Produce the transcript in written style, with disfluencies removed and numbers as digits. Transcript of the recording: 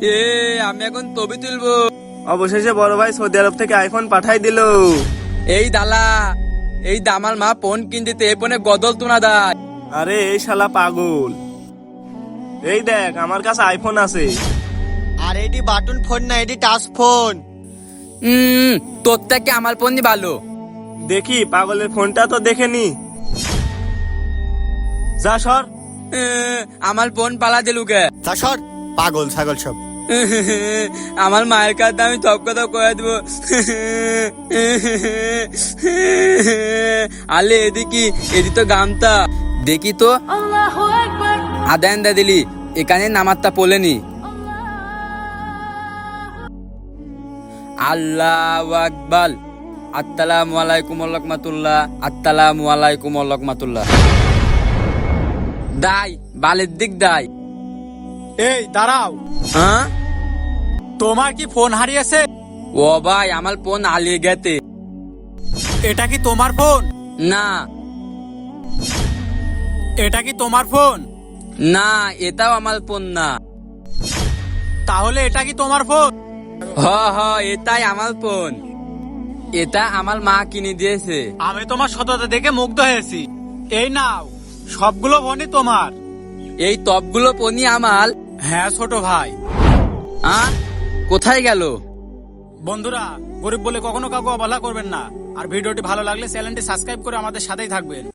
এ আমি এখন ছবি তুলবো। অবশেষে বড় ভাই সৌদি আরব থেকে আইফোন পাঠাই দিল। এই দালা, এই দামাল মা ফোন কিনতে এই ফোনে গদল তুনা দেয়। আরে এই শালা পাগল, এই দেখ আমার কাছে আইফোন আছে। আর এটি বাটন ফোন না, এটি টাচ ফোন। তোর থেকে আমার ফোনই ভালো। দেখি পাগলের ফোনটা তো দেখে নি। যা সর। আমার ফোন পালা দিলুকে। তা সর, পাগল ছাগল সব। আমার মায়ের কাছে আমি সব কথা কয়ে দেবো। আলে এদিকে এদি তো গামতা দেখি তো আদান দা দিলি এখানে নামাজটা পড়লেনি। আল্লাহু আকবার। আসসালামু আলাইকুম ওয়া রাহমাতুল্লাহ। আসসালামু আলাইকুম ওয়া রাহমাতুল্লাহ। দাই বালের দিক দাই। এই দাঁড়াও, হ্যাঁ তোমার কি ফোন হারিয়েছে? ও ভাই আমার ফোন হারিয়ে গেছে। এটা কি তোমার ফোন? না এটা কি তোমার ফোন? না এটাও আমার ফোন না। তাহলে এটা কি তোমার ফোন? হ হ এটাই আমার ফোন। এটা আমার মা কিনে দিয়েছে। আমি তোমার সততা দেখে মুগ্ধ হয়েছি। এই নাও, সবগুলো ফোনই তোমার। এই টপগুলো ফোনই আমার। হ্যাঁ ছোট ভাই। কোথায় গেল? বন্ধুরা, গরিব বলে কখনো কাউকে অবহেলা করবেন না। আর ভিডিওটি ভালো লাগলে চ্যানেলটি সাবস্ক্রাইব করে আমাদের সাথেই থাকবেন।